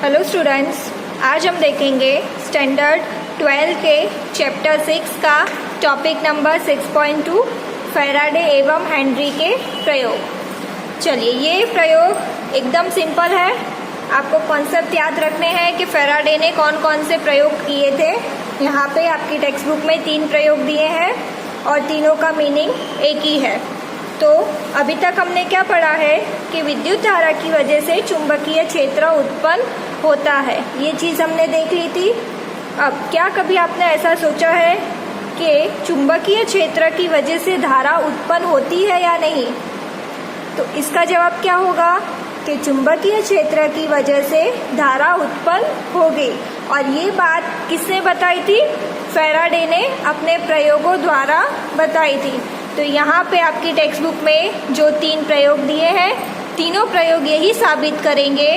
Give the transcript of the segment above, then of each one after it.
Hello students, आज हम देखेंगे स्टैंडर्ड 12 के चैप्टर 6 का टॉपिक नंबर 6.2 फैराडे एवं हेनरी के प्रयोग। चलिए, ये प्रयोग एकदम सिंपल है। आपको कॉन्सेप्ट याद रखने हैं कि फैराडे ने कौन कौन से प्रयोग किए थे। यहाँ पे आपकी टेक्स्ट बुक में 3 प्रयोग दिए हैं और तीनों का मीनिंग एक ही है। तो अभी तक हमने क्या पढ़ा है कि विद्युत धारा की वजह से चुंबकीय क्षेत्र उत्पन्न होता है। ये चीज़ हमने देख ली थी। अब क्या कभी आपने ऐसा सोचा है कि चुंबकीय क्षेत्र की वजह से धारा उत्पन्न होती है या नहीं? तो इसका जवाब क्या होगा कि चुंबकीय क्षेत्र की वजह से धारा उत्पन्न होगी। और ये बात किसने बताई थी? फैराडे ने अपने प्रयोगों द्वारा बताई थी। तो यहाँ पे आपकी टेक्स्ट बुक में जो 3 प्रयोग दिए हैं, तीनों प्रयोग यही साबित करेंगे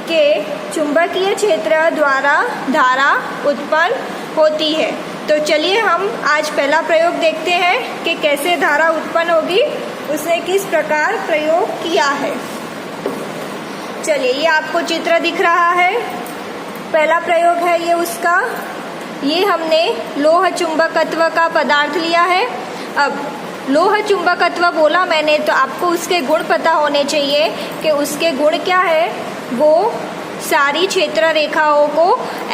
कि चुंबकीय क्षेत्र द्वारा धारा उत्पन्न होती है। तो चलिए हम आज पहला प्रयोग देखते हैं कि कैसे धारा उत्पन्न होगी, उसने किस प्रकार प्रयोग किया है। चलिए, ये आपको चित्र दिख रहा है। पहला प्रयोग है ये उसका। ये हमने लोह चुंबकत्व का पदार्थ लिया है। अब लोह चुंबकत्व बोला मैंने, तो आपको उसके गुण पता होने चाहिए कि उसके गुण क्या है। वो सारी क्षेत्र रेखाओं को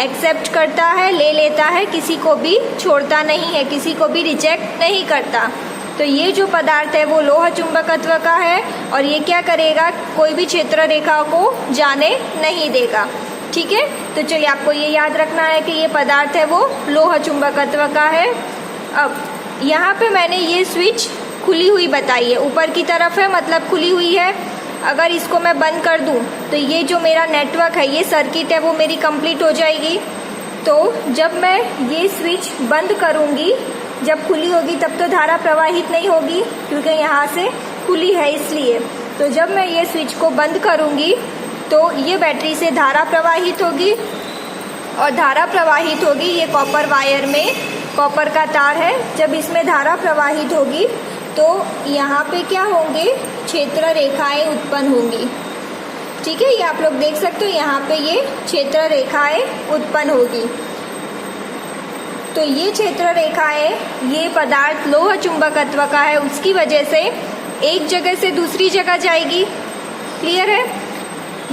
एक्सेप्ट करता है, ले लेता है, किसी को भी छोड़ता नहीं है, किसी को भी रिजेक्ट नहीं करता। तो ये जो पदार्थ है वो लोह चुंबकत्व का है और ये क्या करेगा, कोई भी क्षेत्र रेखा को जाने नहीं देगा। ठीक है, तो चलिए आपको ये याद रखना है कि ये पदार्थ है वो लोह चुंबकत्व का है। अब यहाँ पे मैंने ये स्विच खुली हुई बताई है, ऊपर की तरफ है, मतलब खुली हुई है। अगर इसको मैं बंद कर दूँ तो ये जो मेरा नेटवर्क है, ये सर्किट है, वो मेरी कंप्लीट हो जाएगी। तो जब मैं ये स्विच बंद करूँगी, जब खुली होगी तब तो धारा प्रवाहित नहीं होगी क्योंकि यहाँ से खुली है इसलिए। तो जब मैं ये स्विच को बंद करूँगी तो ये बैटरी से धारा प्रवाहित होगी और धारा प्रवाहित होगी, ये कॉपर वायर में कॉपर का तार है। जब इसमें धारा प्रवाहित होगी तो यहाँ पे क्या होंगे, क्षेत्र रेखाएं उत्पन्न होंगी। ठीक है, ये आप लोग देख सकते हो, यहाँ पे ये क्षेत्र रेखाएं उत्पन्न होगी। तो ये क्षेत्र रेखाएं, ये पदार्थ लोह चुंबकत्व का है, उसकी वजह से एक जगह से दूसरी जगह जाएगी। क्लियर है?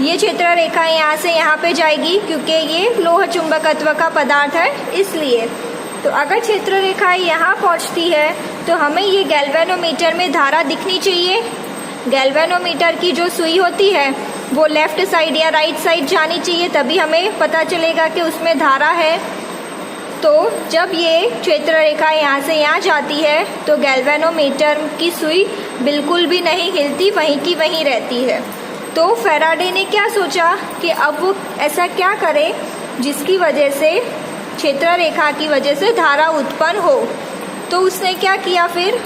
ये क्षेत्र रेखाएं यहाँ से यहाँ पे जाएगी क्योंकि ये लोह चुंबकत्व का पदार्थ है, इसलिए। तो अगर क्षेत्र रेखाएं यहाँ पहुँचती है तो हमें ये गैल्वेनोमीटर में धारा दिखनी चाहिए। गैल्वेनोमीटर की जो सुई होती है वो लेफ्ट साइड या राइट साइड जानी चाहिए, तभी हमें पता चलेगा कि उसमें धारा है। तो जब ये क्षेत्र रेखा यहाँ से यहाँ जाती है तो गैल्वेनोमीटर की सुई बिल्कुल भी नहीं हिलती, वहीं की वहीं रहती है। तो फैराडे ने क्या सोचा कि अब वो ऐसा क्या करे जिसकी वजह से क्षेत्र रेखा की वजह से धारा उत्पन्न हो। तो उसने क्या किया, फिर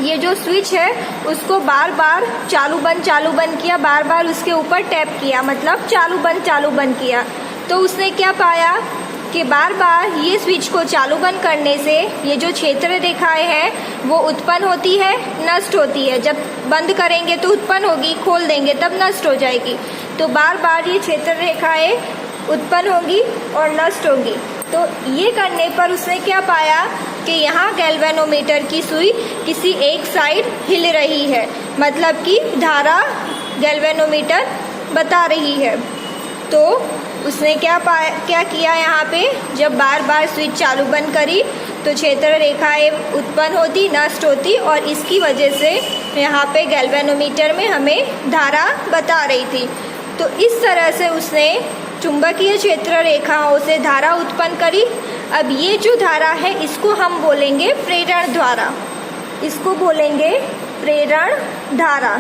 ये जो स्विच है उसको बार बार चालू बंद किया, बार बार उसके ऊपर टैप किया, मतलब चालू बंद किया। तो उसने क्या पाया कि बार बार ये स्विच को चालू बंद करने से ये जो क्षेत्र रेखाएं हैं वो उत्पन्न होती है, नष्ट होती है। जब बंद करेंगे तो उत्पन्न होगी, खोल देंगे तब नष्ट हो जाएगी। तो बार बार ये क्षेत्र रेखाएं उत्पन्न होगी और नष्ट होगी। तो ये करने पर उसने क्या पाया कि यहाँ गैल्वेनोमीटर की सुई किसी एक साइड हिल रही है, मतलब कि धारा गैल्वेनोमीटर बता रही है। तो उसने क्या किया, यहाँ पे जब बार बार स्विच चालू बंद करी तो क्षेत्र रेखाएं उत्पन्न होती, नष्ट होती और इसकी वजह से यहाँ पे गैल्वेनोमीटर में हमें धारा बता रही थी। तो इस तरह से उसने चुंबकीय क्षेत्र रेखाओं से धारा उत्पन्न करी। अब ये जो धारा है इसको हम बोलेंगे प्रेरण धारा, इसको बोलेंगे प्रेरण धारा।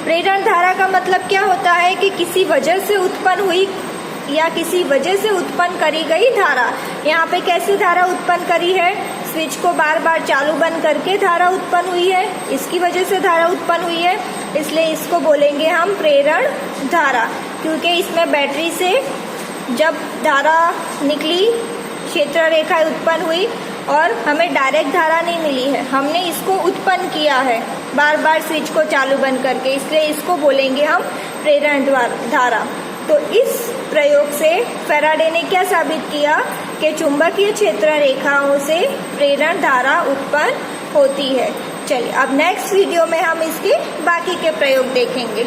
प्रेरण धारा का मतलब क्या होता है कि किसी वजह से उत्पन्न हुई या किसी वजह से उत्पन्न करी गई धारा। यहाँ पे कैसे धारा उत्पन्न करी है, स्विच को बार बार चालू बंद करके धारा उत्पन्न हुई है, इसकी वजह से धारा उत्पन्न हुई है, इसलिए इसको बोलेंगे हम प्रेरण धारा। क्योंकि इसमें बैटरी से जब धारा निकली, क्षेत्र रेखा उत्पन्न हुई और हमें डायरेक्ट धारा नहीं मिली है, हमने इसको उत्पन्न किया है बार बार स्विच को चालू बंद करके, इसलिए इसको बोलेंगे हम प्रेरण धारा। तो इस प्रयोग से फैराडे ने क्या साबित किया कि चुंबकीय क्षेत्र रेखाओं से प्रेरण धारा उत्पन्न होती है। चलिए अब नेक्स्ट वीडियो में हम इसके बाकी के प्रयोग देखेंगे।